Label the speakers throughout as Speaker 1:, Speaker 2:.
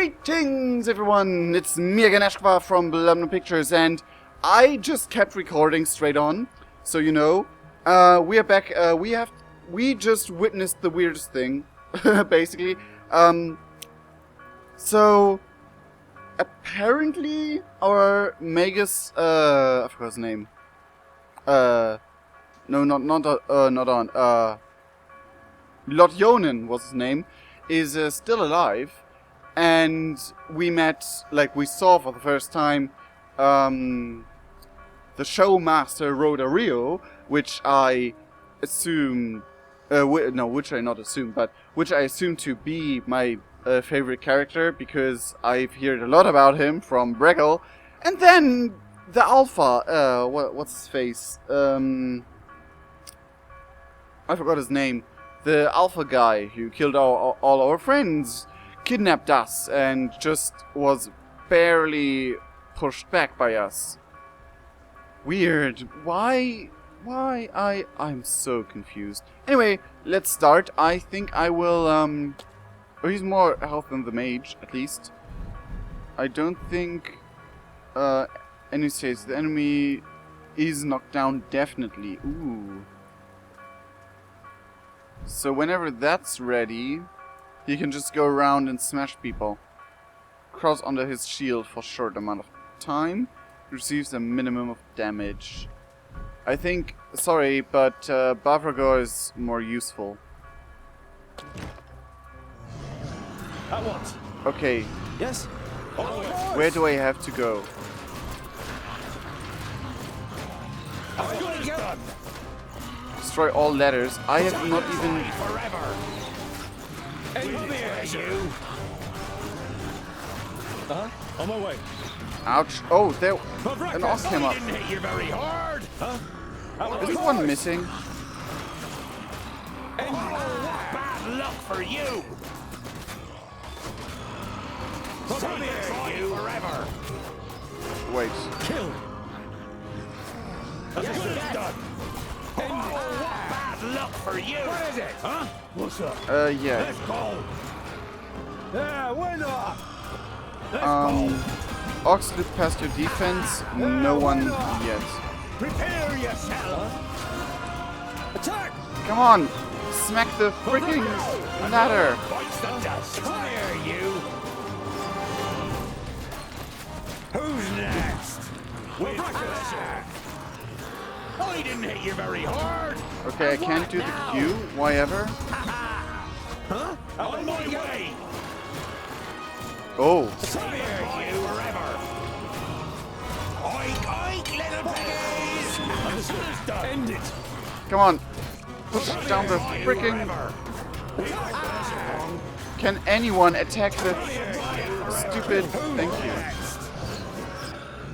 Speaker 1: Greetings everyone, it's me again, Ashkva from Blumno Pictures, and I just kept recording straight on, so you know. We are back. We just witnessed the weirdest thing, basically. So apparently our Magus, I forgot his name. No, not on. Lotjonen was his name, is still alive. And we met, like we saw for the first time, the showmaster Rodario, which I assume, which I not assume, but which I assume to be my favorite character, because I've heard a lot about him from Bregel. And then the Alpha, what's his face? I forgot his name. The Alpha guy who killed all our friends. Kidnapped us and just was barely pushed back by us. Weird. Why I'm so confused. Anyway, let's start. I think I will he's more health than the mage, at least. I don't think any says the enemy is knocked down definitely. Ooh. So whenever that's ready, he can just go around and smash people. Cross under his shield for a short amount of time. Receives a minimum of damage. I think, sorry, but Bavragor is more useful.
Speaker 2: At once.
Speaker 1: Okay.
Speaker 2: Yes?
Speaker 1: Where do I have to go? Destroy all ladders. I have not even...
Speaker 2: On my way.
Speaker 1: Ouch. Oh, there... An ox came up.
Speaker 2: Didn't hit you very hard. Huh?
Speaker 1: Is the one missing?
Speaker 2: Bad luck for you. You forever.
Speaker 1: Wait.
Speaker 2: Kill. That's good as done. Bad luck for you. What is it? Huh? What's up?
Speaker 1: Yeah.
Speaker 2: Let's go. Yeah, why not?
Speaker 1: Ox look past your defense. No one yet.
Speaker 2: Prepare yourself. Attack!
Speaker 1: Come on! Smack the freaking ladder!
Speaker 2: Bites the dust. Come here, you. Who's next? With pleasure. I didn't hit you very hard.
Speaker 1: Okay, I can't do the Q. Why ever?
Speaker 2: Huh? On my way.
Speaker 1: Oh.
Speaker 2: Come here, you forever. Oink, oink, little piggies. End it.
Speaker 1: Come on. Push down the freaking... Can anyone attack the stupid... Thank you.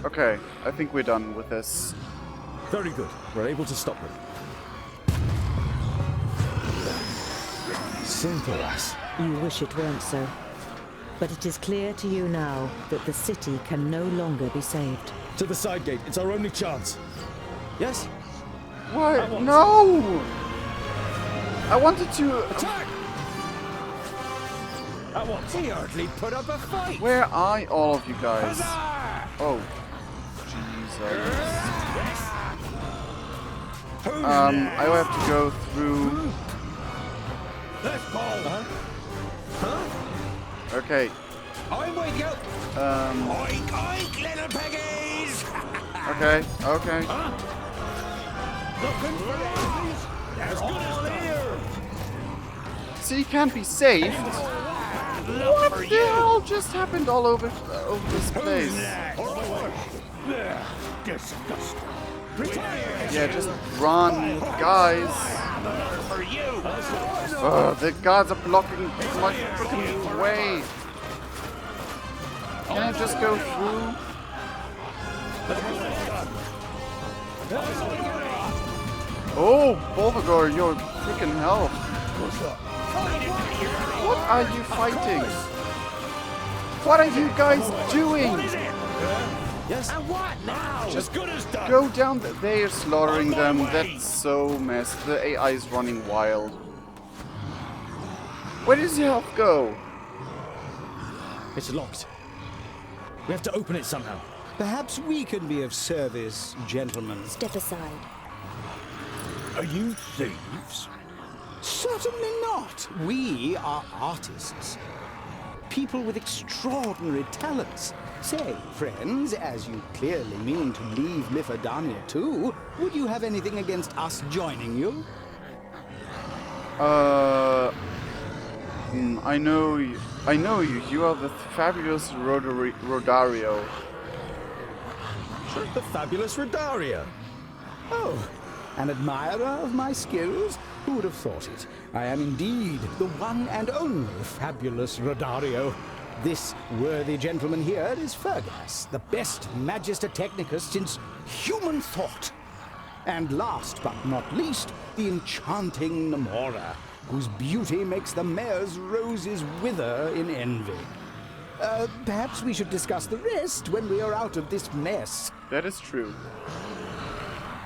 Speaker 1: Okay, I think we're done with this.
Speaker 3: Very good. We're able to stop them. Simple as.
Speaker 4: You wish it weren't so. But it is clear to you now that the city can no longer be saved.
Speaker 3: To the side gate. It's our only chance. Yes?
Speaker 1: What? No! I wanted to...
Speaker 2: Attack! I want to hardly put up a fight.
Speaker 1: Where are all of you guys?
Speaker 2: Huzzah!
Speaker 1: Oh. Jesus.
Speaker 2: Who's
Speaker 1: I will have to go through...
Speaker 2: Let's go. Huh?
Speaker 1: Okay.
Speaker 2: I'm with you. Oink, oink, little piggies.
Speaker 1: Okay, okay.
Speaker 2: Huh? Looking for enemies? As good as here.
Speaker 1: So you can't be saved? What the hell just happened all over this place?
Speaker 2: Disgusting.
Speaker 1: Yeah, just run, guys.
Speaker 2: For you.
Speaker 1: The guards are blocking my freaking way. Can I just go through? Oh, Bolvagor, you're freaking hell. What are you fighting? What are you guys doing?
Speaker 3: Yes?
Speaker 2: And what now?
Speaker 1: Just
Speaker 2: good as done.
Speaker 1: go down. They are slaughtering them. That's so messed. The AI is running wild. Where does your health go?
Speaker 3: It's locked. We have to open it somehow.
Speaker 5: Perhaps we can be of service, gentlemen.
Speaker 6: Step aside.
Speaker 2: Are you thieves?
Speaker 5: Certainly not. We are artists. People with extraordinary talents. Say, friends, as you clearly mean to leave Mifadania too, would you have anything against us joining you?
Speaker 1: I know you. You are the fabulous Rodario.
Speaker 3: The fabulous Rodario.
Speaker 5: Oh, an admirer of my skills? Who would have thought it? I am indeed the one and only fabulous Rodario. This worthy gentleman here is Fergus, the best Magister Technicus since human thought. And last but not least, the enchanting Namora, whose beauty makes the mayor's roses wither in envy. Perhaps we should discuss the rest when we are out of this mess.
Speaker 1: That is true.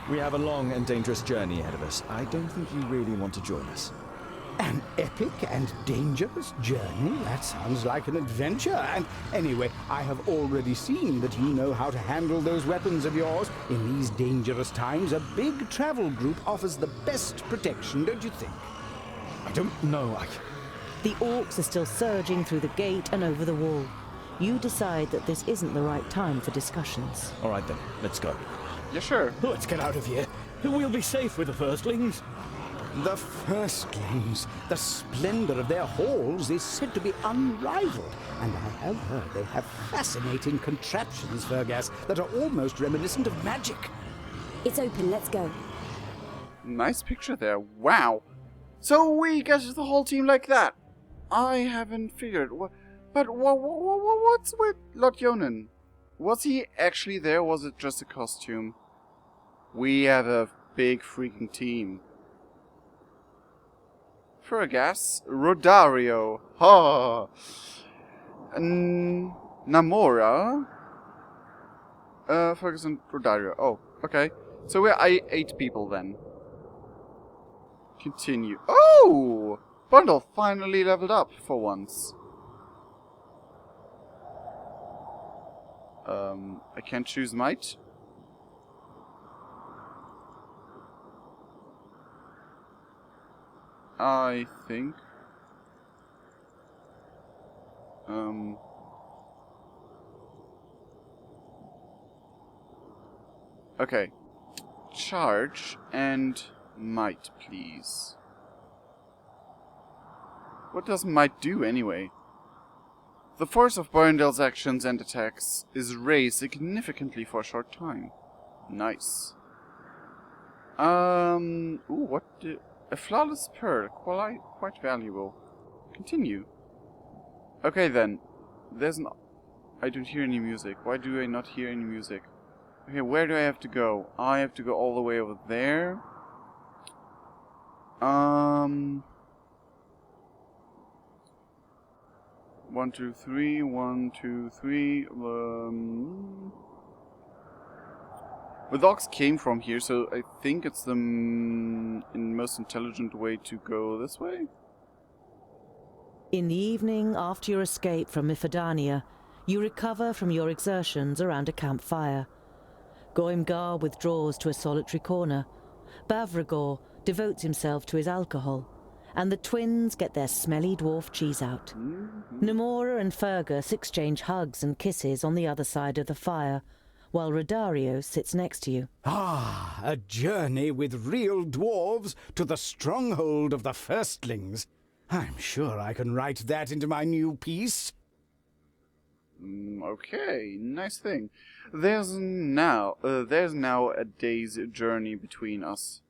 Speaker 3: We have a long and dangerous journey ahead of us. I don't think you really want to join us.
Speaker 5: An epic and dangerous journey? That sounds like an adventure. And anyway, I have already seen that you know how to handle those weapons of yours. In these dangerous times, a big travel group offers the best protection, don't you think?
Speaker 3: I don't know.
Speaker 4: The orcs are still surging through the gate and over the wall. You decide that this isn't the right time for discussions.
Speaker 3: All right then, let's go.
Speaker 1: Yeah, sure.
Speaker 3: Let's get out of here. We'll be safe with the firstlings.
Speaker 5: The firstlings, the splendor of their halls is said to be unrivaled, and I have heard they have fascinating contraptions, Fergus, that are almost reminiscent of magic.
Speaker 6: It's open, let's go.
Speaker 1: Nice picture there. Wow. So we get the whole team like that. I haven't figured. But what's with Lord Yonan? Was he actually there, or was it just a costume? We have a big freaking team. Fergus, Rodario, ha, Namora, Fergus and Rodario. Oh, okay. So we're 8 people then. Continue. Oh! Bundle finally leveled up for once. I can't choose might. I think. Okay. Charge and might, please. What does might do anyway? The force of Boyendale's actions and attacks is raised significantly for a short time. Nice. Ooh, what did... A flawless pearl, quite valuable. Continue. Okay then. There's an... I don't hear any music. Why do I not hear any music? Okay, where do I have to go? I have to go all the way over there. 1, 2, 3, 1, 2, 3. The dogs came from here, so I think it's the most intelligent way to go this way.
Speaker 4: In the evening, after your escape from Mifadania, you recover from your exertions around a campfire. Goimgar withdraws to a solitary corner. Bavragor devotes himself to his alcohol, and the twins get their smelly dwarf cheese out. Namora and Fergus exchange hugs and kisses on the other side of the fire, while Rodario sits next to you.
Speaker 5: Ah, a journey with real dwarves to the stronghold of the firstlings. I'm sure I can write that into my new piece.
Speaker 1: Okay, nice thing. There's now a day's journey between us.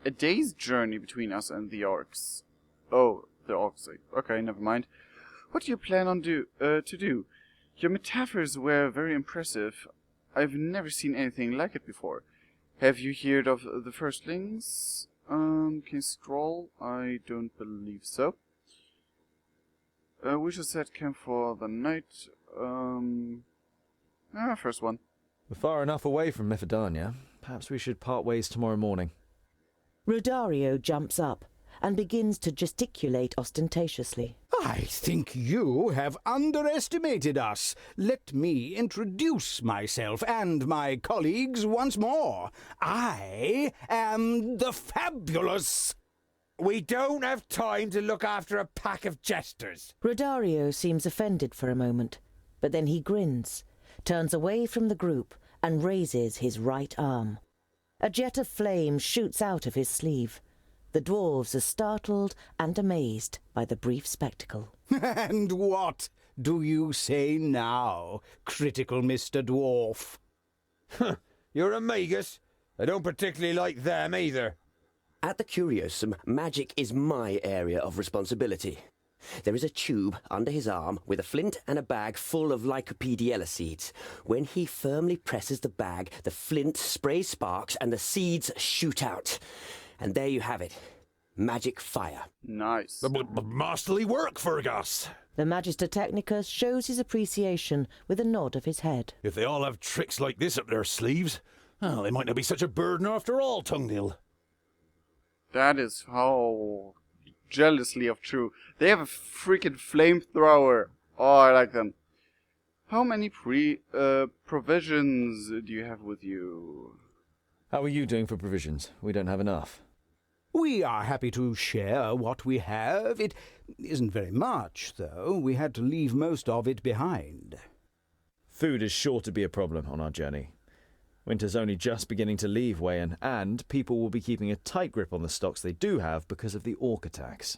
Speaker 1: A day's journey between us and the orcs. Oh, the orcs. Okay, never mind. What do you plan on to do? Your metaphors were very impressive. I've never seen anything like it before. Have you heard of the firstlings? Can you scroll? I don't believe so. We should set camp for the night. First one.
Speaker 3: We're far enough away from Mifadania. Perhaps we should part ways tomorrow morning.
Speaker 4: Rodario jumps up and begins to gesticulate ostentatiously.
Speaker 5: I think you have underestimated us. Let me introduce myself and my colleagues once more. I am the Fabulous.
Speaker 2: We don't have time to look after a pack of jesters.
Speaker 4: Rodario seems offended for a moment, but then he grins, turns away from the group, and raises his right arm. A jet of flame shoots out of his sleeve. The dwarves are startled and amazed by the brief spectacle.
Speaker 5: And what do you say now, critical Mr. Dwarf?
Speaker 2: You're a magus. I don't particularly like them either.
Speaker 7: At the Curiosum, magic is my area of responsibility. There is a tube under his arm with a flint and a bag full of Lycopediella seeds. When he firmly presses the bag, the flint sprays sparks and the seeds shoot out. And there you have it. Magic fire.
Speaker 1: Nice.
Speaker 2: Masterly work, Fergus.
Speaker 4: The Magister Technicus shows his appreciation with a nod of his head.
Speaker 2: If they all have tricks like this up their sleeves, well, they might not be such a burden after all, Tungdil.
Speaker 1: That is how jealously of true. They have a freaking flamethrower. Oh, I like them. How many provisions do you have with you?
Speaker 3: How are you doing for provisions? We don't have enough.
Speaker 5: We are happy to share what we have. It isn't very much, though. We had to leave most of it behind.
Speaker 3: Food is sure to be a problem on our journey. Winter's only just beginning to leave Wayan, and people will be keeping a tight grip on the stocks they do have because of the orc attacks.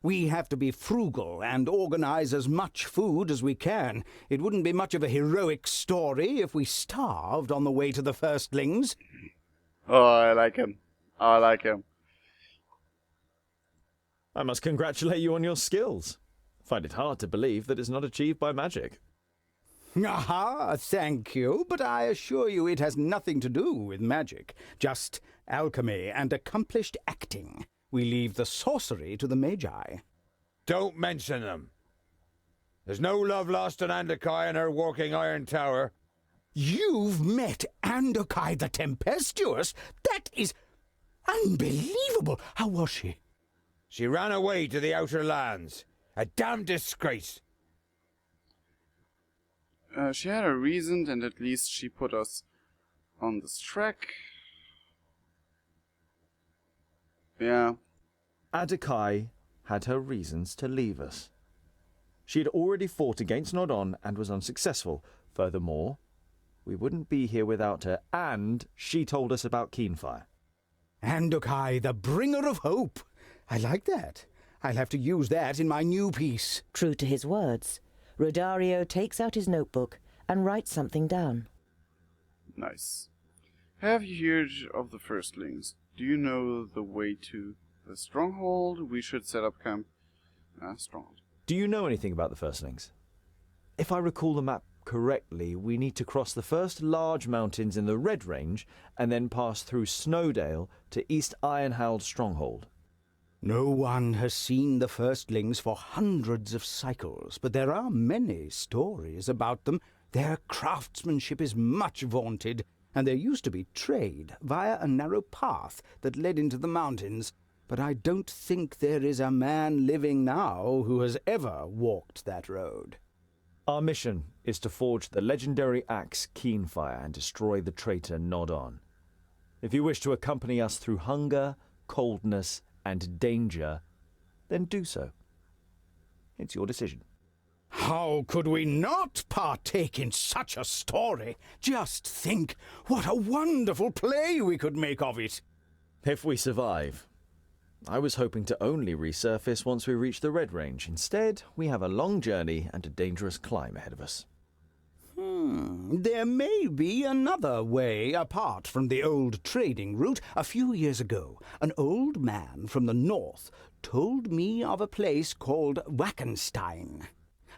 Speaker 5: We have to be frugal and organize as much food as we can. It wouldn't be much of a heroic story if we starved on the way to the firstlings.
Speaker 1: Oh, I like him. I like him.
Speaker 3: I must congratulate you on your skills. Find it hard to believe that it's not achieved by magic.
Speaker 5: Aha, thank you, but I assure you it has nothing to do with magic. Just alchemy and accomplished acting. We leave the sorcery to the magi.
Speaker 2: Don't mention them. There's no love lost on Andakai and her walking iron tower.
Speaker 5: You've met Andakai the Tempestuous? That is unbelievable. How was she?
Speaker 2: She ran away to the outer lands. A damn disgrace.
Speaker 1: She had a reason, and at least she put us on this track. Yeah.
Speaker 3: Adakai had her reasons to leave us. She had already fought against Nodon and was unsuccessful. Furthermore, we wouldn't be here without her, and she told us about Keenfire.
Speaker 5: Andakai, the bringer of hope. I like that. I'll have to use that in my new piece.
Speaker 4: True to his words, Rodario takes out his notebook and writes something down.
Speaker 1: Nice. Have you heard of the firstlings? Do you know the way to the stronghold? We should set up camp. Stronghold.
Speaker 3: Do you know anything about the firstlings? If I recall the map correctly, we need to cross the first large mountains in the Red Range and then pass through Snowdale to East Ironhald Stronghold.
Speaker 5: No one has seen the firstlings for hundreds of cycles, but there are many stories about them. Their craftsmanship is much vaunted, and there used to be trade via a narrow path that led into the mountains, but I don't think there is a man living now who has ever walked that road.
Speaker 3: Our mission is to forge the legendary axe Keenfire and destroy the traitor Nodon. If you wish to accompany us through hunger, coldness, and danger, then do so. It's your decision.
Speaker 5: How could we not partake in such a story? Just think what a wonderful play we could make of it.
Speaker 3: If we survive. I was hoping to only resurface once we reach the Red Range. Instead, we have a long journey and a dangerous climb ahead of us.
Speaker 5: There may be another way apart from the old trading route. A few years ago, an old man from the north told me of a place called Wackenstein.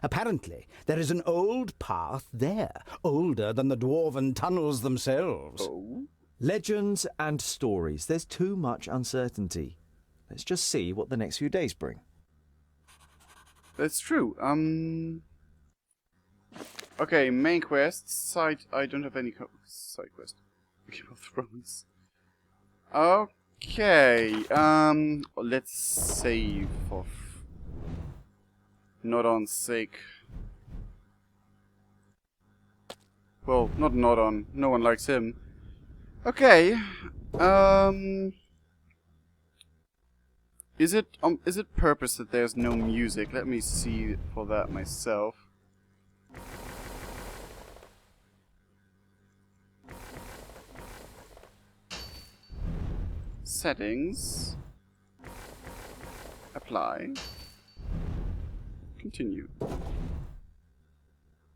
Speaker 5: Apparently, there is an old path there, older than the dwarven tunnels themselves.
Speaker 1: Oh?
Speaker 3: Legends and stories. There's too much uncertainty. Let's just see what the next few days bring.
Speaker 1: That's true. Okay, main quest. Side. I don't have any side quest. Game of Thrones. Okay, let's save for Nodon's sake. Well, not Nodon. No one likes him. Okay. Is it purpose that there's no music? Let me see for that myself. Settings. Apply. Continue.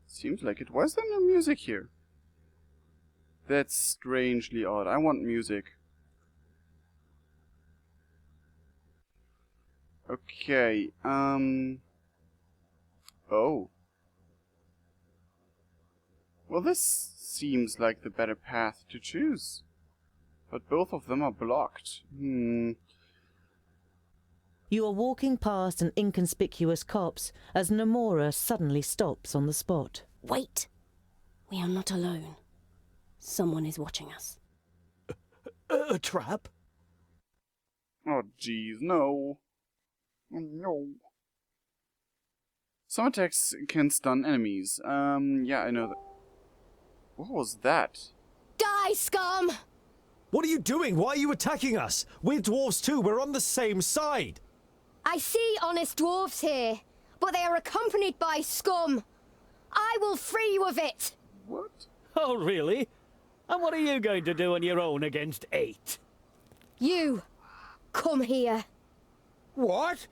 Speaker 1: Seems like it. Why is there no music here? That's strangely odd. I want music. Okay, oh. Well, this seems like the better path to choose. But both of them are blocked.
Speaker 4: You are walking past an inconspicuous copse as Namora suddenly stops on the spot.
Speaker 6: Wait. We are not alone. Someone is watching us.
Speaker 5: A trap?
Speaker 1: Oh, jeez, no. Oh, no. Some attacks can stun enemies. Yeah, I know that. What was that?
Speaker 6: Die, scum!
Speaker 3: What are you doing? Why are you attacking us? We're dwarves too. We're on the same side.
Speaker 6: I see honest dwarves here, but they are accompanied by scum. I will free you of it.
Speaker 1: What?
Speaker 8: Oh, really? And what are you going to do on your own against 8?
Speaker 6: You, come here.
Speaker 2: What?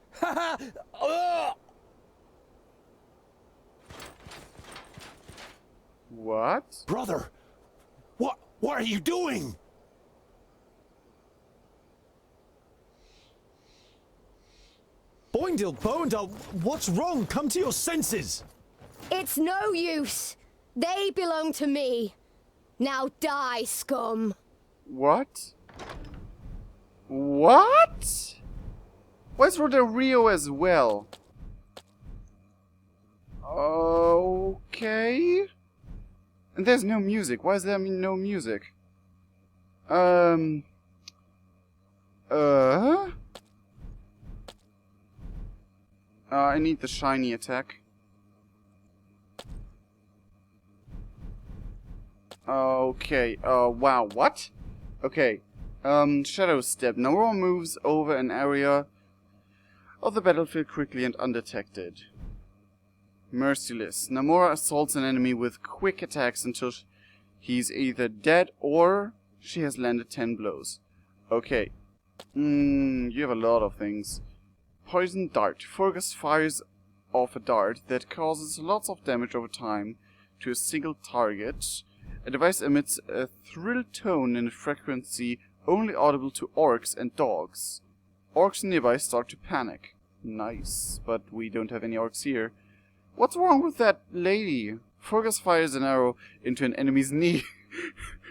Speaker 1: What?
Speaker 2: Brother, what are you doing?
Speaker 3: Boindle, what's wrong? Come to your senses.
Speaker 6: It's no use. They belong to me. Now die, scum.
Speaker 1: What? What? Where's Rodario as well? Okay. And there's no music. Why is there no music? I need the shiny attack. Okay, wow, what? Okay, Shadow Step. Namora moves over an area of the battlefield quickly and undetected. Merciless. Namora assaults an enemy with quick attacks until he's either dead or she has landed 10 blows. Okay. You have a lot of things. Poison Dart. Fergus fires off a dart that causes lots of damage over time to a single target. A device emits a thrill tone in a frequency only audible to orcs and dogs. Orcs nearby start to panic. Nice, but we don't have any orcs here. What's wrong with that lady? Fergus fires an arrow into an enemy's knee,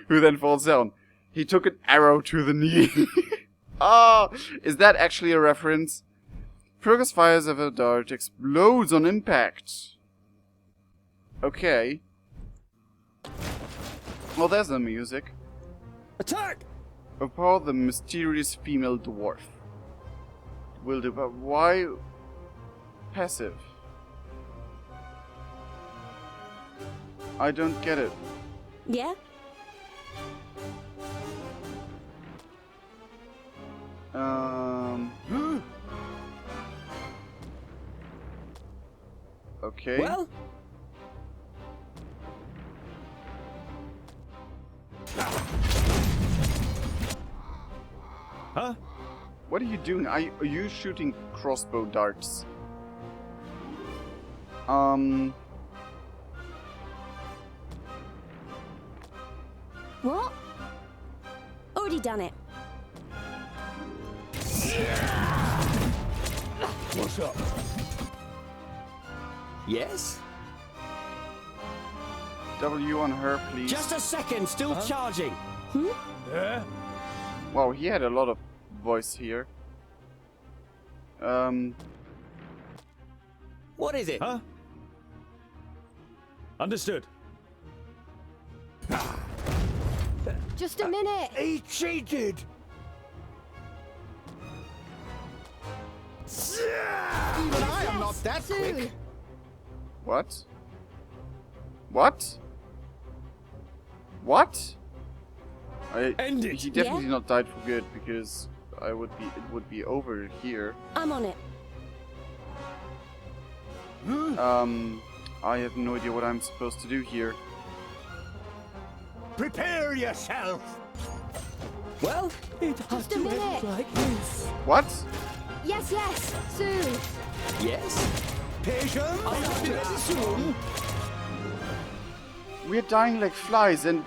Speaker 1: who then falls down. He took an arrow to the knee. Ah, is that actually a reference? Fergus fires of a dart, explodes on impact. Okay. Oh, there's the music.
Speaker 2: Attack!
Speaker 1: Overpower the mysterious female dwarf. Will do, but why passive? I don't get it.
Speaker 6: Yeah?
Speaker 1: Okay.
Speaker 7: Well?
Speaker 3: Huh?
Speaker 1: What are you doing? Are you shooting crossbow darts?
Speaker 6: What? Already done it.
Speaker 2: What's up?
Speaker 7: Yes?
Speaker 1: W on her, please.
Speaker 7: Just a second, still charging.
Speaker 2: Yeah?
Speaker 1: Wow, he had a lot of voice here.
Speaker 7: What is it?
Speaker 3: Huh? Understood.
Speaker 6: Just a minute.
Speaker 2: He cheated!
Speaker 5: Even I am not that
Speaker 6: Soon.
Speaker 5: quick.
Speaker 1: What? What? What?
Speaker 8: End it.
Speaker 1: He definitely not died for good because it would be over here.
Speaker 6: I'm on it.
Speaker 1: I have no idea what I'm supposed to do here.
Speaker 2: Prepare yourself!
Speaker 7: Well,
Speaker 8: It has
Speaker 6: Just a
Speaker 8: to
Speaker 6: minute.
Speaker 8: end like this.
Speaker 1: What?
Speaker 6: Yes, yes, soon.
Speaker 7: yes.
Speaker 5: Patience. Very soon.
Speaker 1: We're dying like flies, and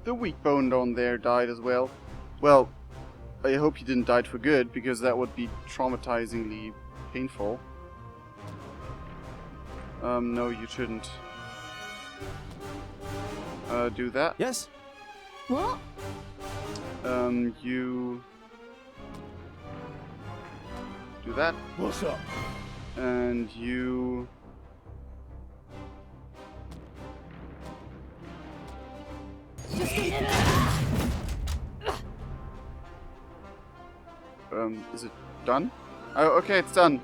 Speaker 1: the weak bone down there died as well. Well, I hope he didn't die for good, because that would be traumatizingly painful. No, you shouldn't. Do that.
Speaker 3: Yes?
Speaker 6: What?
Speaker 1: You do that,
Speaker 8: What's up?
Speaker 1: and you
Speaker 6: Just a minute.
Speaker 1: is it done? Oh, okay, it's done.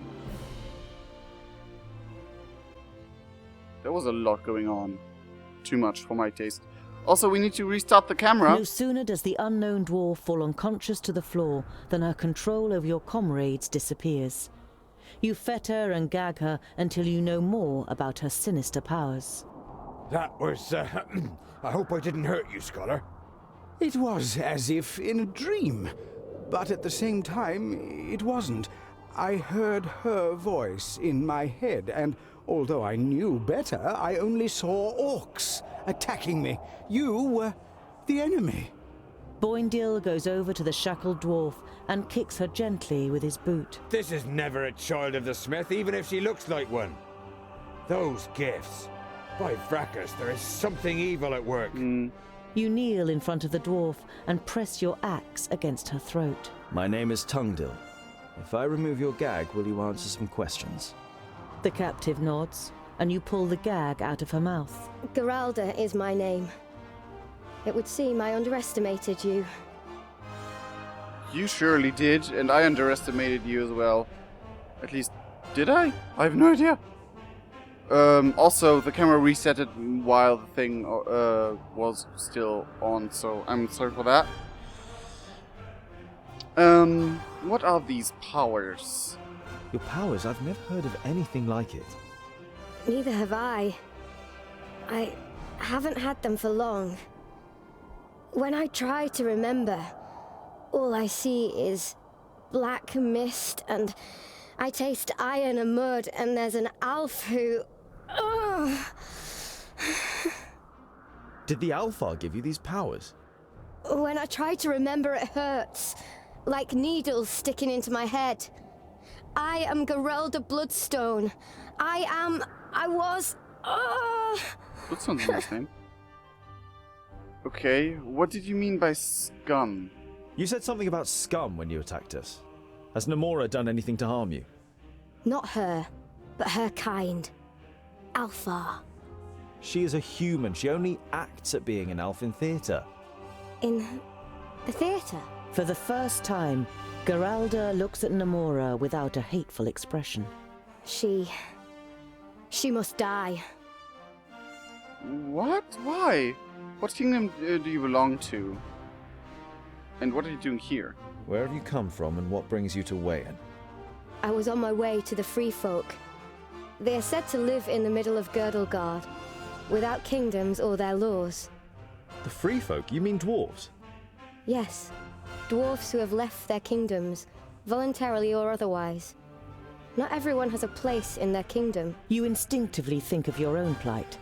Speaker 1: There was a lot going on. Too much for my taste. Also, we need to restart the camera.
Speaker 4: No sooner does the unknown dwarf fall unconscious to the floor than her control over your comrades disappears. You fetter and gag her until you know more about her sinister powers.
Speaker 2: That was, I hope I didn't hurt you, Scholar.
Speaker 5: It was as if in a dream, but at the same time, it wasn't. I heard her voice in my head, and although I knew better, I only saw orcs attacking me. You were the enemy.
Speaker 4: Boindil goes over to the shackled dwarf and kicks her gently with his boot.
Speaker 2: This is never a child of the smith, even if she looks like one. Those gifts. By Vracus, there is something evil at work.
Speaker 4: You kneel in front of the dwarf and press your axe against her throat.
Speaker 3: My name is Tungdil. If I remove your gag, will you answer some questions?
Speaker 4: The captive nods, and you pull the gag out of her mouth.
Speaker 6: Geralda is my name. It would seem I underestimated you.
Speaker 1: You surely did, and I underestimated you as well. At least, did I? I have no idea. Also, the camera resetted while the thing was still on, so I'm sorry for that. What are these powers?
Speaker 3: Your powers? I've never heard of anything like it.
Speaker 6: Neither have I. I haven't had them for long. When I try to remember, all I see is black mist, and I taste iron and mud, and there's an elf who... Ugh.
Speaker 3: Did the Alfar give you these powers?
Speaker 6: When I try to remember, it hurts, like needles sticking into my head. I am Geralda Bloodstone. I was...
Speaker 1: Bloodstone's a nice name. Okay, what did you mean by scum?
Speaker 3: You said something about scum when you attacked us. Has Namora done anything to harm you?
Speaker 6: Not her, but her kind. Alpha.
Speaker 3: She is a human. She only acts at being an elf in theatre.
Speaker 6: In the theatre?
Speaker 4: For the first time, Geralda looks at Namora without a hateful expression.
Speaker 6: She must die.
Speaker 1: What? Why? What kingdom do you belong to? And what are you doing here?
Speaker 3: Where have you come from and what brings you to Wayan?
Speaker 6: I was on my way to the Free Folk. They are said to live in the middle of Girdlegard, without kingdoms or their laws.
Speaker 3: The free folk? You mean dwarves?
Speaker 6: Yes, dwarfs who have left their kingdoms, voluntarily or otherwise. Not everyone has a place in their kingdom.
Speaker 4: You instinctively think of your own plight.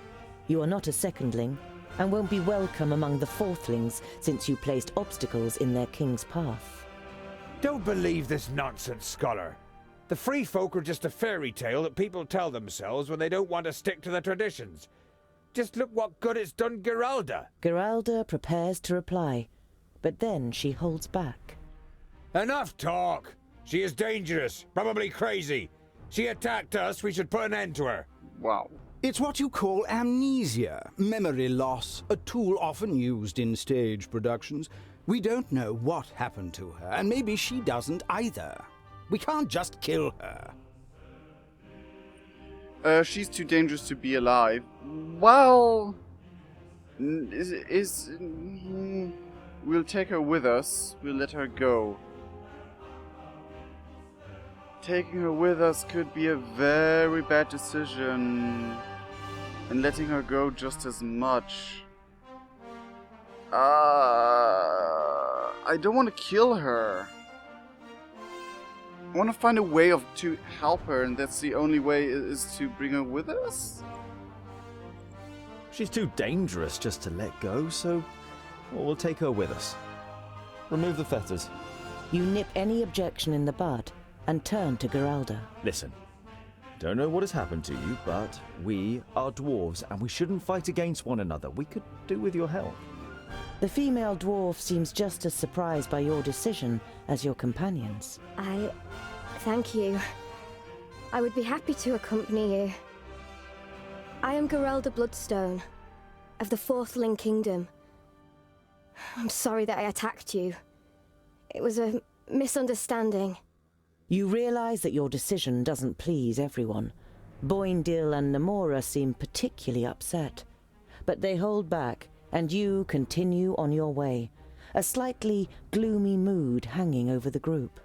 Speaker 4: You are not a secondling, and won't be welcome among the fourthlings since you placed obstacles in their king's path.
Speaker 2: Don't believe this nonsense, Scholar. The free folk are just a fairy tale that people tell themselves when they don't want to stick to the traditions. Just look what good it's done Geralda.
Speaker 4: Geralda prepares to reply, but then she holds back.
Speaker 2: Enough talk. She is dangerous, probably crazy. She attacked us, we should put an end to her.
Speaker 1: Wow.
Speaker 5: It's what you call amnesia, memory loss, a tool often used in stage productions. We don't know what happened to her, and maybe she doesn't either. We can't just kill her.
Speaker 1: She's too dangerous to be alive. Well, we'll take her with us. We'll let her go. Taking her with us could be a very bad decision. And letting her go just as much. I don't want to kill her. I want to find a way to help her, and that's the only way is to bring her with us?
Speaker 3: She's too dangerous just to let go, so we'll take her with us. Remove the fetters.
Speaker 4: You nip any objection in the bud and turn to Geralda.
Speaker 3: Listen, don't know what has happened to you, but we are dwarves and we shouldn't fight against one another. We could do with your help.
Speaker 4: The female dwarf seems just as surprised by your decision as your companions.
Speaker 6: Thank you. I would be happy to accompany you. I am Geralda Bloodstone, of the Fourthling Kingdom. I'm sorry that I attacked you. It was a misunderstanding.
Speaker 4: You realize that your decision doesn't please everyone. Boindil and Namora seem particularly upset. But they hold back, and you continue on your way, a slightly gloomy mood hanging over the group.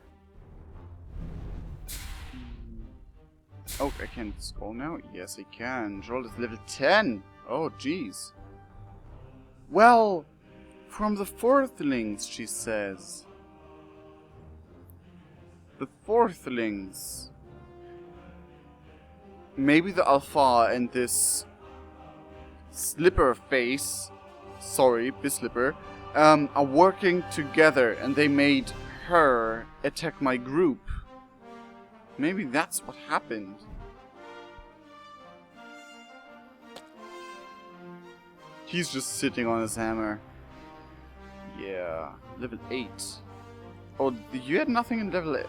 Speaker 1: Oh, I can scroll now? Yes, I can. Geralda's level 10. Oh, jeez. Well, from the Fourthlings, she says. The Fourthlings. Maybe the Alpha and this Slipper face, sorry, Bislipper, are working together and they made her attack my group. Maybe that's what happened. He's just sitting on his hammer. Yeah, level 8. Oh, you had nothing in level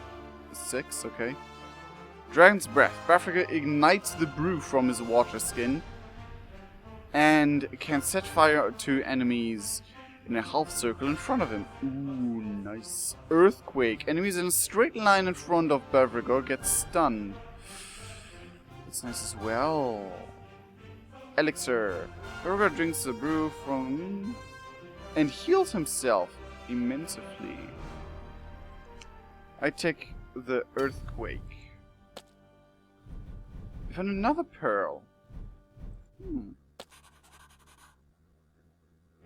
Speaker 1: 6? Okay. Dragon's Breath. Bafrica ignites the brew from his water skin and can set fire to enemies in a half circle in front of him. Ooh, nice. Earthquake. Enemies in a straight line in front of Bafrica get stunned. That's nice as well. Elixir. Bafrica drinks the brew from and heals himself immensely. I take the Earthquake. I found another pearl.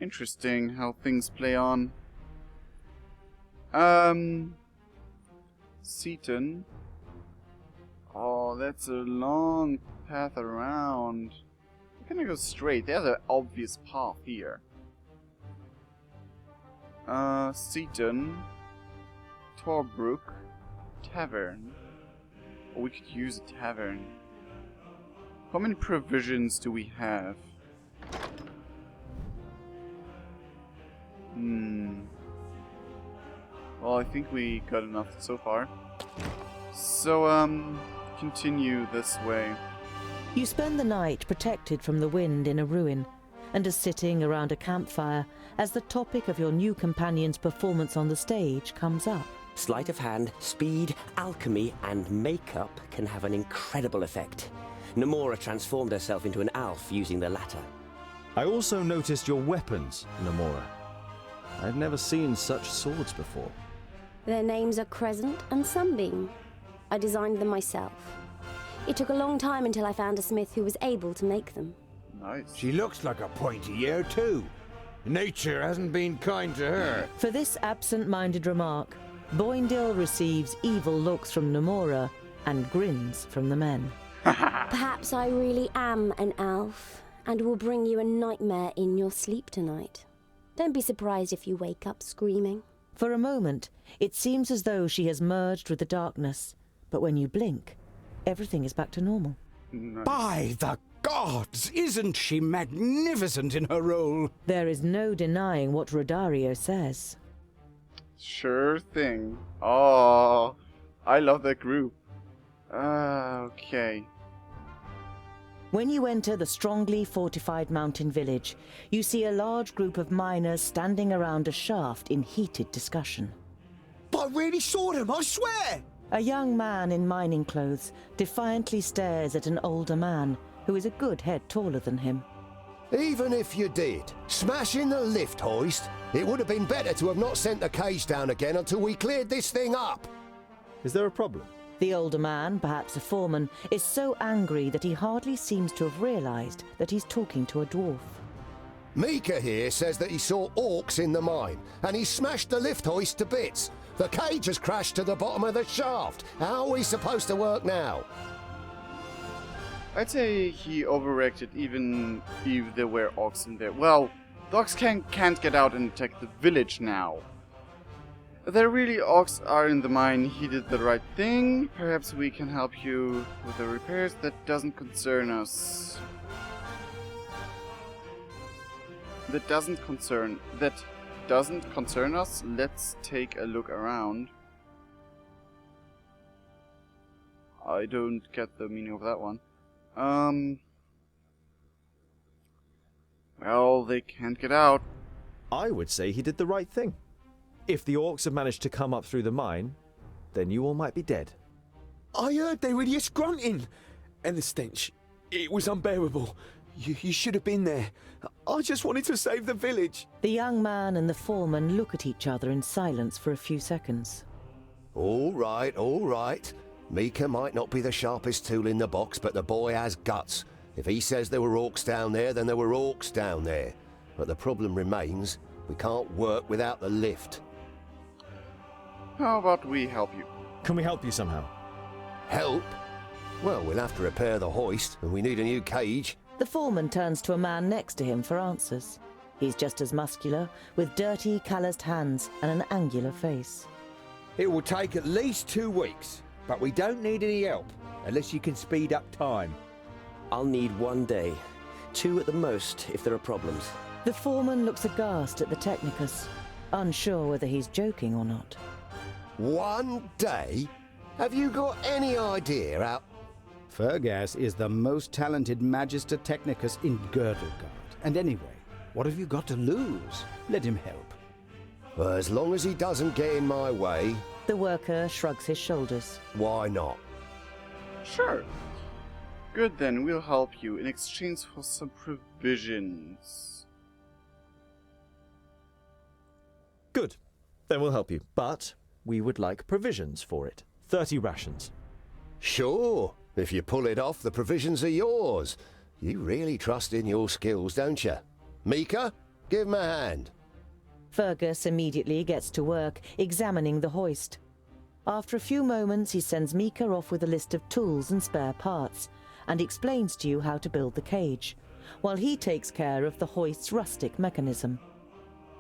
Speaker 1: Interesting how things play on. Seaton. Oh, that's a long path around. I'm gonna go straight. There's an obvious path here. Seaton. Torbrook. Tavern. Oh, we could use a tavern. How many provisions do we have? Well, I think we got enough so far. So, continue this way.
Speaker 4: You spend the night protected from the wind in a ruin, and are sitting around a campfire as the topic of your new companion's performance on the stage comes up.
Speaker 7: Sleight of hand, speed, alchemy, and makeup can have an incredible effect. Namora transformed herself into an elf using the latter.
Speaker 3: I also noticed your weapons, Namora. I've never seen such swords before.
Speaker 9: Their names are Crescent and Sunbeam. I designed them myself. It took a long time until I found a smith who was able to make them.
Speaker 1: Nice.
Speaker 2: She looks like a pointy ear too. Nature hasn't been kind to her.
Speaker 4: For this absent-minded remark, Boindil receives evil looks from Namora and grins from the men.
Speaker 9: Perhaps I really am an elf, and will bring you a nightmare in your sleep tonight. Don't be surprised if you wake up screaming.
Speaker 4: For a moment, it seems as though she has merged with the darkness, but when you blink, everything is back to normal.
Speaker 1: Nice.
Speaker 5: By the gods, isn't she magnificent in her role?
Speaker 4: There is no denying what Rodario says.
Speaker 1: Sure thing. Oh, I love that group. Okay.
Speaker 4: When you enter the strongly fortified mountain village, you see a large group of miners standing around a shaft in heated discussion.
Speaker 10: I really saw them, I swear!
Speaker 4: A young man in mining clothes defiantly stares at an older man who is a good head taller than him.
Speaker 11: Even if you did, smashing the lift hoist, it would have been better to have not sent the cage down again until we cleared this thing up.
Speaker 3: Is there a problem?
Speaker 4: The older man, perhaps a foreman, is so angry that he hardly seems to have realized that he's talking to a dwarf.
Speaker 11: Mika here says that he saw orcs in the mine, and he smashed the lift hoist to bits. The cage has crashed to the bottom of the shaft. How are we supposed to work now?
Speaker 1: I'd say he overreacted even if there were orcs in there. Well, the orcs can't get out and attack the village now. If there really orcs are in the mine, he did the right thing. Perhaps we can help you with the repairs. That doesn't concern us. That doesn't concern us. Let's take a look around. I don't get the meaning of that one. Well, they can't get out.
Speaker 3: I would say he did the right thing. If the orcs have managed to come up through the mine, then you all might be dead.
Speaker 10: I heard they were just grunting. And the stench, it was unbearable. You should have been there. I just wanted to save the village.
Speaker 4: The young man and the foreman look at each other in silence for a few seconds.
Speaker 11: All right, all right. Mika might not be the sharpest tool in the box, but the boy has guts. If he says there were orcs down there, then there were orcs down there. But the problem remains, we can't work without the lift.
Speaker 1: How about we help you?
Speaker 3: Can we help you somehow?
Speaker 11: Help? Well, we'll have to repair the hoist, and we need a new cage.
Speaker 4: The foreman turns to a man next to him for answers. He's just as muscular, with dirty, calloused hands and an angular face.
Speaker 2: It will take at least 2 weeks, but we don't need any help, unless you can speed up time.
Speaker 7: I'll need 1 day. 2 at the most, if there are problems.
Speaker 4: The foreman looks aghast at the Technicus, unsure whether he's joking or not.
Speaker 11: 1 day? Have you got any idea how...
Speaker 5: Fergus is the most talented Magister Technicus in Girdlegard. And anyway, what have you got to lose? Let him help.
Speaker 11: Well, as long as he doesn't get in my way...
Speaker 4: The worker shrugs his shoulders.
Speaker 11: Why not?
Speaker 1: Sure. Good then, we'll help you in exchange for some provisions.
Speaker 3: Good. Then we'll help you. But we would like provisions for it. 30 rations.
Speaker 11: Sure. If you pull it off, the provisions are yours. You really trust in your skills, don't you? Mika, give him a hand.
Speaker 4: Fergus immediately gets to work, examining the hoist. After a few moments, he sends Mika off with a list of tools and spare parts, and explains to you how to build the cage, while he takes care of the hoist's rustic mechanism.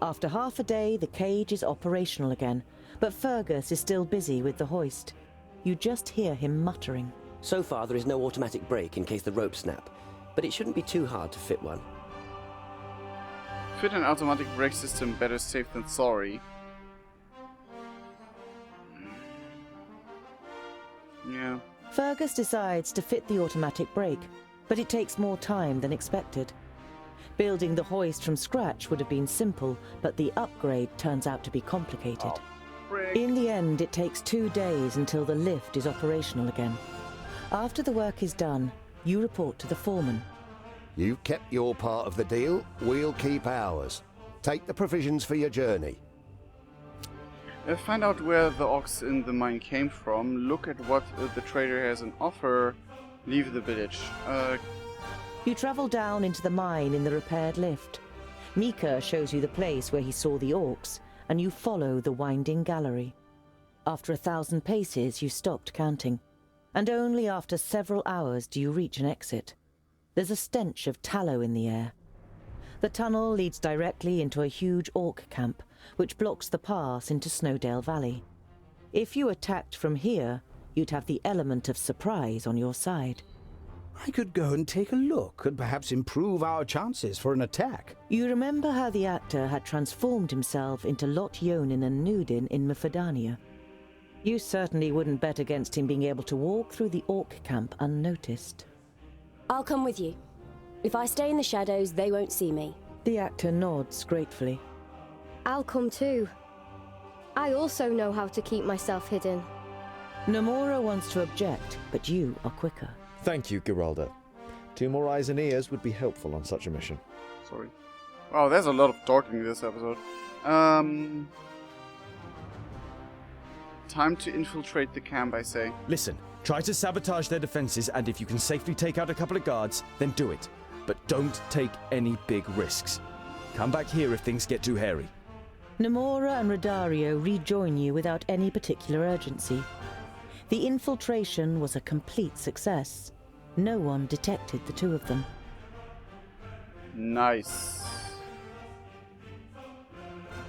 Speaker 4: After half a day, the cage is operational again, but Fergus is still busy with the hoist. You just hear him muttering.
Speaker 7: So far, there is no automatic brake in case the ropes snap, but it shouldn't be too hard to fit one.
Speaker 1: Fit an automatic brake system, better safe than sorry. Yeah.
Speaker 4: Fergus decides to fit the automatic brake, but it takes more time than expected. Building the hoist from scratch would have been simple, but the upgrade turns out to be complicated. In the end, it takes 2 days until the lift is operational again. After the work is done, you report to the foreman.
Speaker 11: You've kept your part of the deal, we'll keep ours. Take the provisions for your journey.
Speaker 1: Find out where the orcs in the mine came from, look at what the trader has on offer, leave the village.
Speaker 4: You travel down into the mine in the repaired lift. Mika shows you the place where he saw the orcs, and you follow the winding gallery. After 1,000 paces, you stopped counting, and only after several hours do you reach an exit. There's a stench of tallow in the air. The tunnel leads directly into a huge orc camp, which blocks the pass into Snowdale Valley. If you attacked from here, you'd have the element of surprise on your side.
Speaker 5: I could go and take a look and perhaps improve our chances for an attack.
Speaker 4: You remember how the actor had transformed himself into Lot Yonin and Nudin in Mifidania. You certainly wouldn't bet against him being able to walk through the orc camp unnoticed.
Speaker 9: I'll come with you. If I stay in the shadows, they won't see me.
Speaker 4: The actor nods gratefully.
Speaker 6: I'll come too. I also know how to keep myself hidden.
Speaker 4: Nomura wants to object, but you are quicker.
Speaker 12: Thank you, Geralda. 2 more eyes and ears would be helpful on such a mission.
Speaker 1: Sorry. Wow, there's a lot of talking in this episode. Time to infiltrate the camp, I say.
Speaker 13: Listen, try to sabotage their defenses, and if you can safely take out a couple of guards, then do it. But don't take any big risks. Come back here if things get too hairy.
Speaker 4: Nomura and Rodario rejoin you without any particular urgency. The infiltration was a complete success. No one detected the two of them.
Speaker 1: Nice.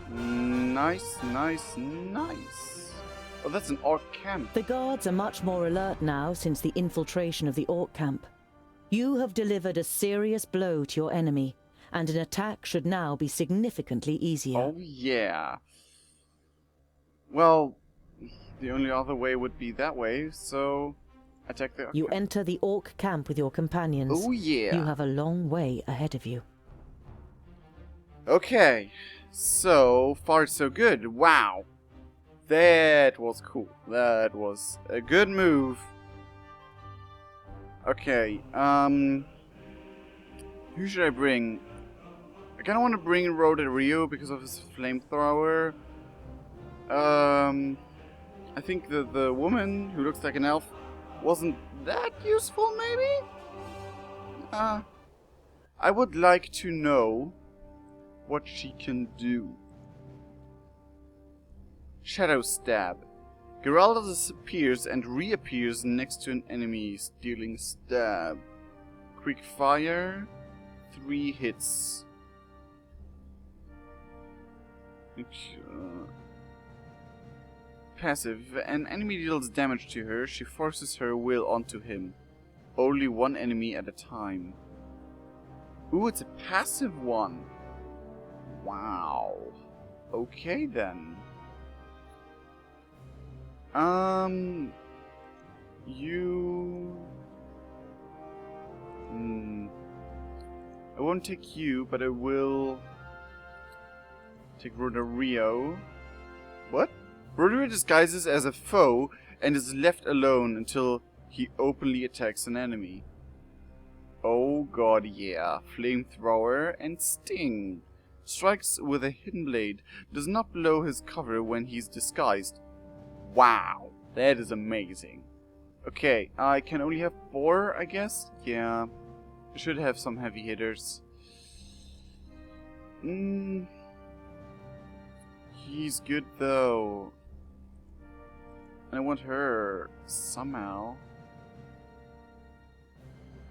Speaker 1: Nice, nice, nice. Oh, that's an orc camp.
Speaker 4: The guards are much more alert now since the infiltration of the orc camp. You have delivered a serious blow to your enemy, and an attack should now be significantly easier.
Speaker 1: Oh, yeah. Well, the only other way would be that way, so attack the orc
Speaker 4: You
Speaker 1: camp.
Speaker 4: enter the orc camp with your companions.
Speaker 1: Oh, yeah.
Speaker 4: You have a long way ahead of you.
Speaker 1: Okay, so far so good. Wow. That was cool. That was a good move. Okay, who should I bring? I kinda wanna bring Rodario because of his flamethrower. I think the woman who looks like an elf wasn't that useful, maybe? I would like to know what she can do. Shadow Stab. Geralda disappears and reappears next to an enemy, dealing stab. Quick fire, 3 hits. Passive. An enemy deals damage to her, she forces her will onto him. Only one enemy at a time. Ooh, it's a passive one. Wow. Okay then. You... I won't take you, but I will take Rodario. What? Rodario disguises as a foe and is left alone until he openly attacks an enemy. Oh god, yeah. Flamethrower and Sting. Strikes with a hidden blade. Does not blow his cover when he's disguised. Wow, that is amazing. Okay, I can only have 4, I guess? Yeah, I should have some heavy hitters. He's good though. I want her somehow.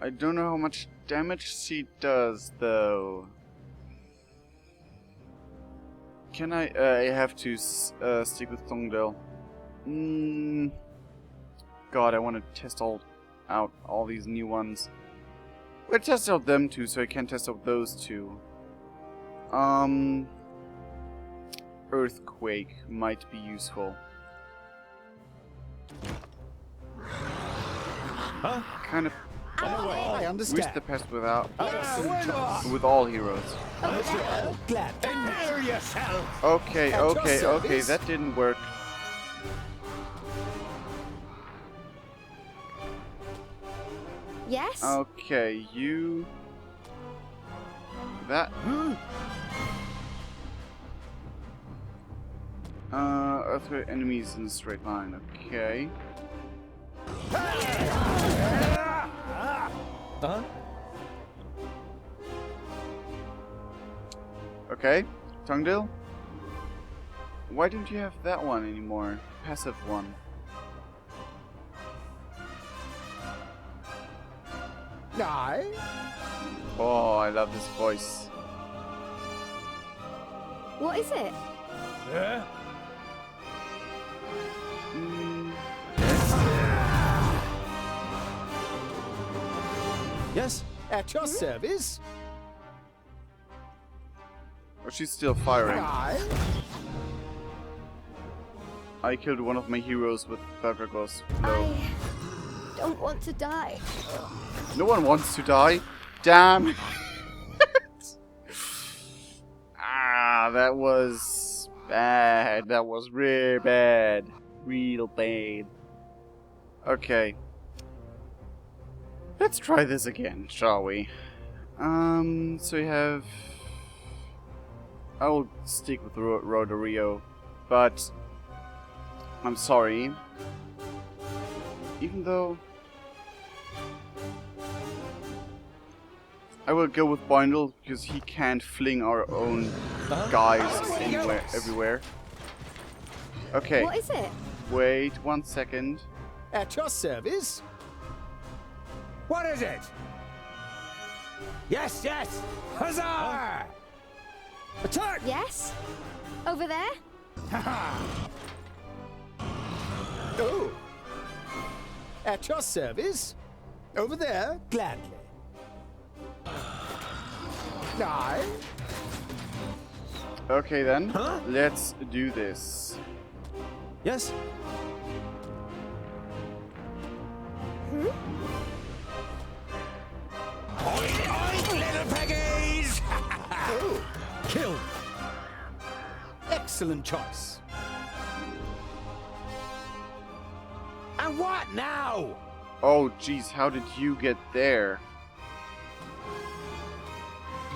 Speaker 1: I don't know how much damage she does though. Can I have to stick with Tongdale. God, I want to test out all these new ones. We'll test out them two, so I can test out those two. Earthquake might be useful.
Speaker 13: Huh?
Speaker 1: Kind of.
Speaker 5: I understand.
Speaker 1: Reach the pest with all heroes.
Speaker 5: Glad.
Speaker 8: Prepare yourself!
Speaker 1: Okay,
Speaker 5: At your
Speaker 1: okay, okay,
Speaker 5: service.
Speaker 1: that didn't work.
Speaker 6: Yes?
Speaker 1: Okay, you... That... Earthquake enemies in a straight line, okay.
Speaker 12: Uh-huh.
Speaker 1: Okay, Tongdale? Why don't you have that one anymore? Passive one.
Speaker 5: Aye.
Speaker 1: Oh, I love this voice.
Speaker 6: What is it?
Speaker 13: Yeah?
Speaker 12: Yes?
Speaker 5: At your service.
Speaker 1: Oh, she's still firing.
Speaker 5: Aye.
Speaker 1: I killed one of my heroes with Beldragos blow.
Speaker 6: don't want to die.
Speaker 1: No one wants to die. Damn it. Ah, that was bad. That was real bad. Real bad. Okay. Let's try this again, shall we? So we have... I will stick with Rodario, but I'm sorry. Even though I will go with Boindle because he can't fling our own guys anywhere, everywhere. Okay.
Speaker 6: What is it?
Speaker 1: Wait 1 second.
Speaker 5: At your service.
Speaker 2: What is it? Yes, yes! Huzzah! Attack!
Speaker 6: Yes? Over there?
Speaker 5: Oh. At your service. Over there, gladly. Aye.
Speaker 1: Okay then, let's do this.
Speaker 13: Yes?
Speaker 2: Little piggies!
Speaker 5: Oh,
Speaker 2: Killed!
Speaker 5: excellent choice.
Speaker 2: And what now?
Speaker 1: Oh jeez, how did you get there?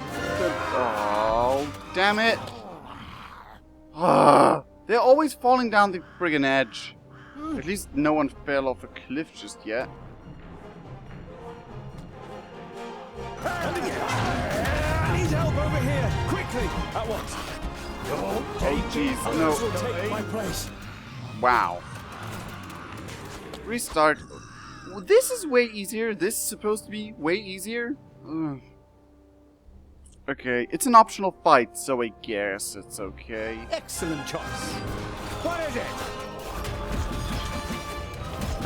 Speaker 1: Oh, damn it! Ah, they're always falling down the friggin' edge. At least no one fell off a cliff just yet.
Speaker 2: I need help over here! Quickly! At once!
Speaker 1: Oh jeez, no.
Speaker 2: Will take my place.
Speaker 1: Wow. Restart. This is way easier. This is supposed to be way easier. Ugh. Okay, it's an optional fight, so I guess it's okay.
Speaker 5: Excellent choice.
Speaker 2: What is it?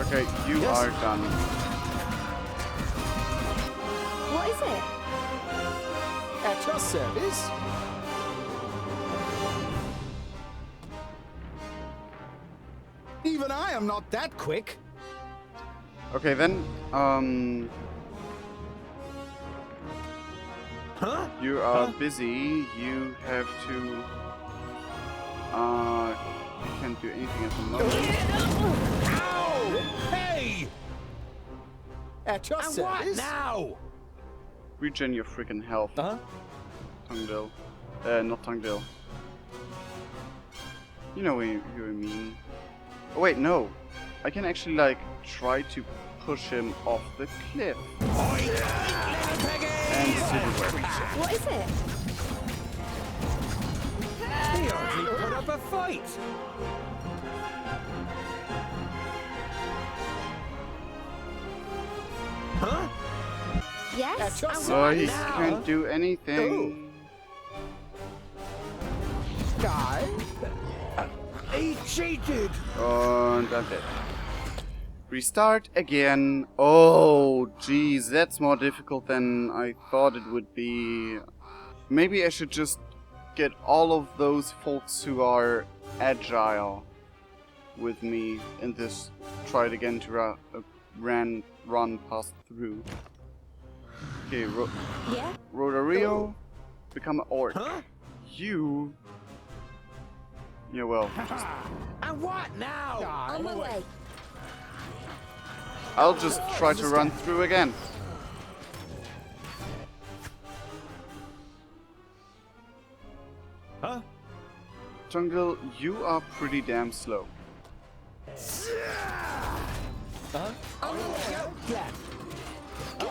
Speaker 1: Okay, you are done.
Speaker 6: What is it?
Speaker 5: At your service. Even I am not that quick.
Speaker 1: Okay then, you are busy. You have to, you can't do anything at the moment.
Speaker 2: Ow! Hey!
Speaker 5: At your
Speaker 2: And
Speaker 5: service.
Speaker 2: what now?
Speaker 1: Regen your freaking health. Tungdil. Not Tungdil. You know what you mean. Oh wait, no. I can actually, like, try to push him off the cliff. And silverware.
Speaker 6: What is it?
Speaker 2: He hardly put up a fight. Huh?
Speaker 6: Yes? And
Speaker 1: So
Speaker 6: what
Speaker 1: he
Speaker 6: now?
Speaker 1: can't do anything.
Speaker 5: Die.
Speaker 2: He cheated.
Speaker 1: And that's it. Restart again. Oh, geez, that's more difficult than I thought it would be. Maybe I should just get all of those folks who are agile with me and just try it again to run past through. Okay,
Speaker 9: Yeah?
Speaker 1: Rodario, become an orc. You... Yeah, well, just...
Speaker 2: And what now?
Speaker 9: On my way.
Speaker 1: I'll just try to run through again.
Speaker 2: Huh?
Speaker 1: Jungle, you are pretty damn slow.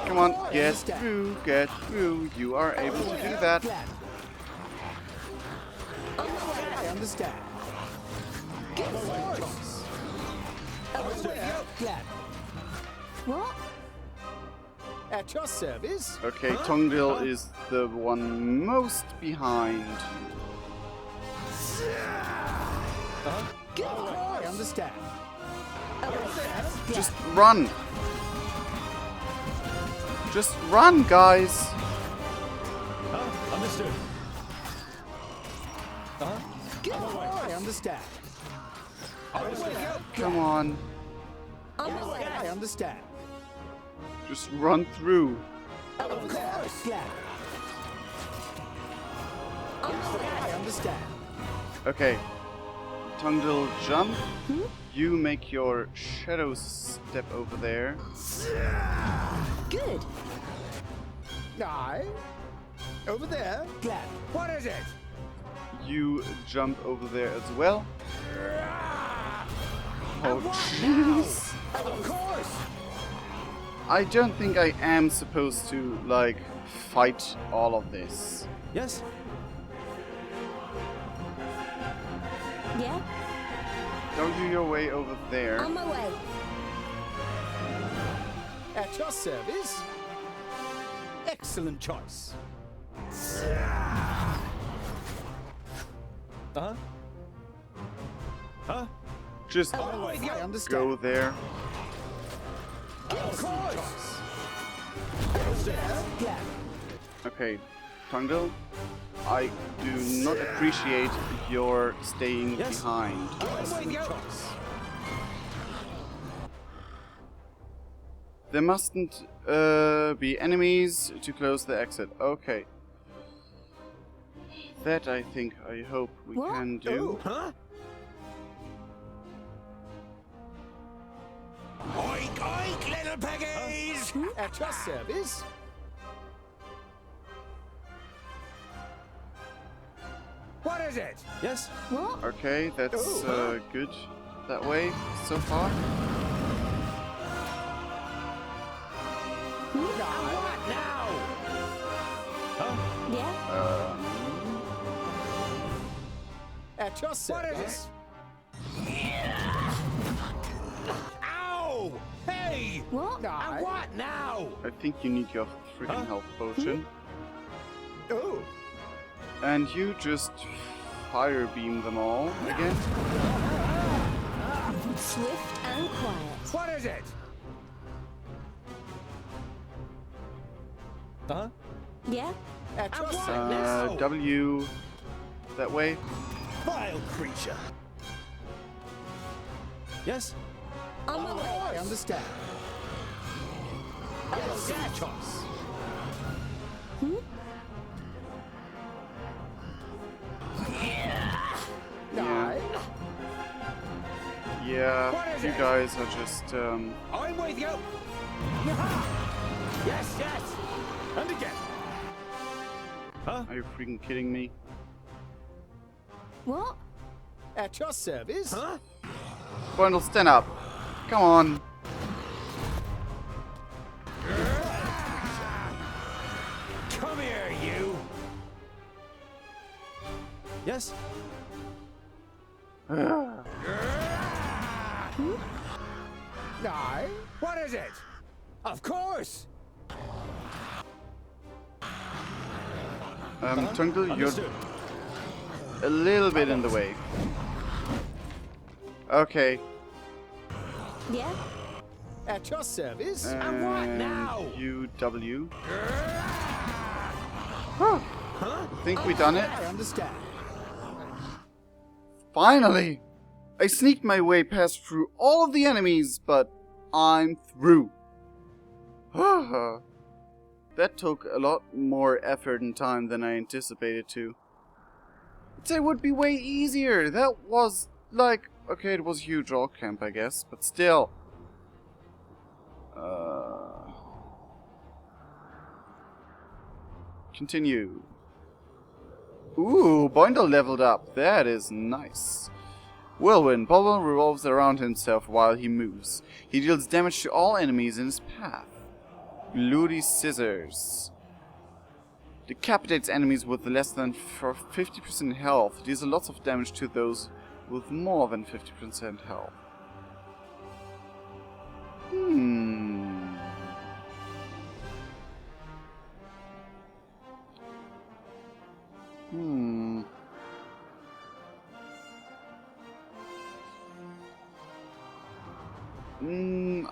Speaker 1: Come on, get through, get through. You are able to do that.
Speaker 5: I understand.
Speaker 6: What?
Speaker 5: At your service.
Speaker 1: Okay, Tongdil is the one most behind.
Speaker 5: I understand.
Speaker 1: Just run! Just run, guys!
Speaker 2: Understood.
Speaker 5: I understand.
Speaker 1: Come on.
Speaker 5: I understand.
Speaker 1: Just run through.
Speaker 5: Of course, glad. I understand.
Speaker 1: Okay. Tungdil, jump. You make your shadow step over there.
Speaker 9: Good.
Speaker 5: Aye. Over there, glad.
Speaker 2: What is it?
Speaker 1: You jump over there as well. Oh,
Speaker 5: jeez. Of course.
Speaker 1: I don't think I am supposed to, like, fight all of this.
Speaker 13: Yes?
Speaker 9: Yeah?
Speaker 1: Don't do your way over there.
Speaker 9: On my way.
Speaker 5: At your service. Excellent choice.
Speaker 13: Uh-huh. Huh?
Speaker 1: Just
Speaker 5: I understand.
Speaker 1: go there.
Speaker 5: Of course. Over there, glad.
Speaker 1: Okay, Tungdil, I do not appreciate your staying behind.
Speaker 5: Excellent choice.
Speaker 1: There mustn't be enemies to close the exit. Okay. That I hope we can do.
Speaker 5: Huh? Oink, oink, little piggies! At your service.
Speaker 2: What is it?
Speaker 13: Yes?
Speaker 9: What?
Speaker 1: Okay, that's good that way so far.
Speaker 2: What now?
Speaker 9: Yeah?
Speaker 5: At your service. Ow! Hey!
Speaker 9: What?
Speaker 5: And what now?
Speaker 1: I think you need your freaking health potion.
Speaker 5: Oh.
Speaker 1: And you just fire beam them all again.
Speaker 9: Swift and quiet.
Speaker 2: What is it?
Speaker 13: Uh-huh.
Speaker 9: Yeah?
Speaker 5: At your service.
Speaker 1: W that way.
Speaker 5: Vile creature.
Speaker 13: Yes?
Speaker 9: On my way.
Speaker 5: I understand. Excellent choice.
Speaker 1: Yeah, you guys are just
Speaker 2: I'm with you. Yes, yes. And again.
Speaker 13: Huh?
Speaker 1: Are you freaking kidding me?
Speaker 9: What?
Speaker 5: At your service.
Speaker 2: Huh?
Speaker 1: Bundle, stand up. Come on.
Speaker 2: Come here, you.
Speaker 13: Yes?
Speaker 5: Aye.
Speaker 2: What is it? Of course.
Speaker 1: Tungdil, you're
Speaker 13: Understood.
Speaker 1: a little bit in the way. Okay.
Speaker 9: Yeah?
Speaker 5: At your service.
Speaker 2: And what now?
Speaker 1: UW. I think we done it.
Speaker 5: I understand.
Speaker 1: Finally! I sneaked my way past through all of the enemies, but I'm through. That took a lot more effort and time than I anticipated to. I'd say it would be way easier. That was like, okay, it was a huge orc camp, I guess, but still. Continue. Ooh, Boindle leveled up. That is nice. Whirlwind. Bubble revolves around himself while he moves. He deals damage to all enemies in his path. Bloody Scissors. Decapitates enemies with less than 50% health. Deals lots of damage to those with more than 50% health.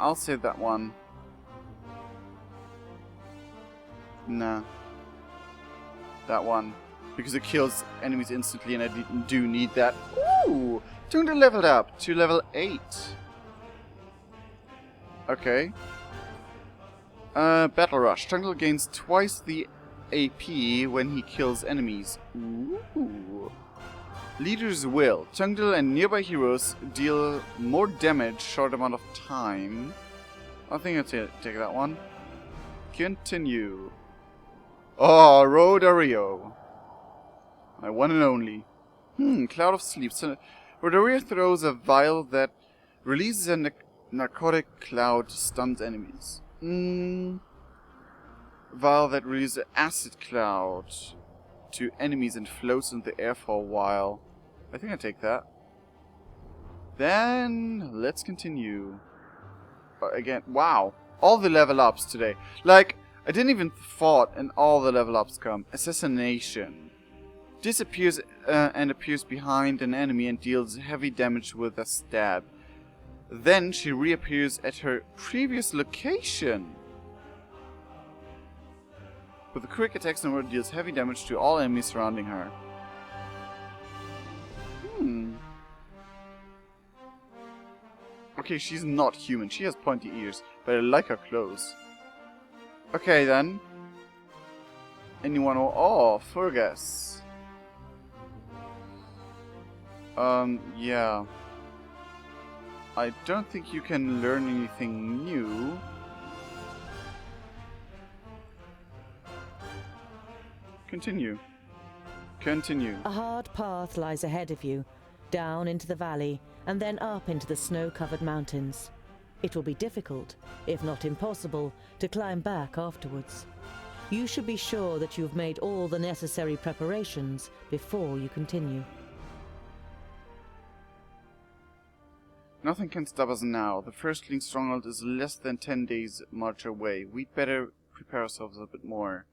Speaker 1: I'll say that one. Nah. That one. Because it kills enemies instantly and I do need that. Ooh! Tunda leveled up to level 8. Okay. Battle Rush. Jungle gains twice the AP when he kills enemies. Ooh. Leader's Will. Jungle and nearby heroes deal more damage short amount of time. I think I'll take that one. Continue. Oh, Rodario. My one and only. Cloud of Sleep. So, Rodario throws a vial that releases a narcotic cloud to stun enemies. Vial that releases an acid cloud to enemies and floats in the air for a while. I think I take that. Then let's continue. Again, wow, all the level ups today. Like, I didn't even thought, and all the level ups come. Assassination. Disappears and appears behind an enemy and deals heavy damage with a stab. Then she reappears at her previous location. With a quick attack number, deals heavy damage to all enemies surrounding her. Okay, she's not human. She has pointy ears, but I like her clothes. Okay, then. Anyone? Oh, Fergus. Yeah. I don't think you can learn anything new. Continue. Continue.
Speaker 4: A hard path lies ahead of you, down into the valley, and then up into the snow-covered mountains. It will be difficult, if not impossible, to climb back afterwards. You should be sure that you've made all the necessary preparations before you continue.
Speaker 1: Nothing can stop us now. The firstling stronghold is less than 10 days march away. We'd better prepare ourselves a bit more.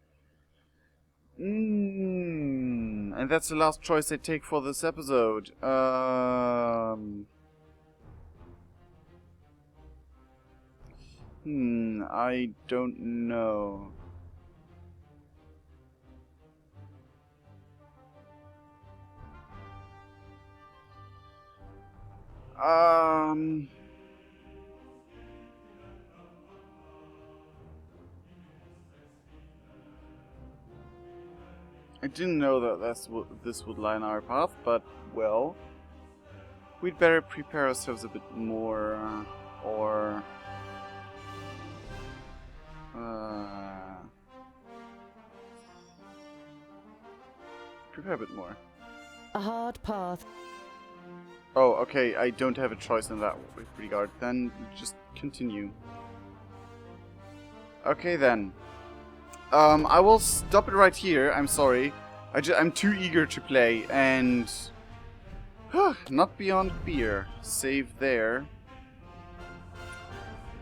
Speaker 1: And that's the last choice I take for this episode. I don't know. I didn't know that this would line our path, but, well, we'd better prepare ourselves a bit more, or... prepare a bit more.
Speaker 4: A hard path.
Speaker 1: Oh, okay, I don't have a choice in that regard. Then just continue. Okay, then. I will stop it right here. I'm sorry. I'm too eager to play, and... not beyond beer. Save there.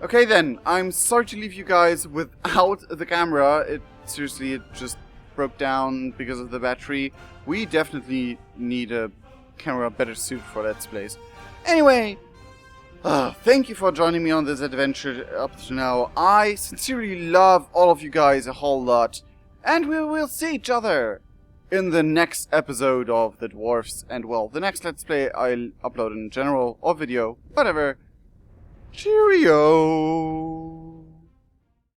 Speaker 1: Okay, then. I'm sorry to leave you guys without the camera. Seriously, it just broke down because of the battery. We definitely need a camera better suited for Let's Plays. Anyway, thank you for joining me on this adventure up to now. I sincerely love all of you guys a whole lot. And we will see each other in the next episode of the Dwarves. And well, the next Let's Play I'll upload in general or video, whatever. Cheerio!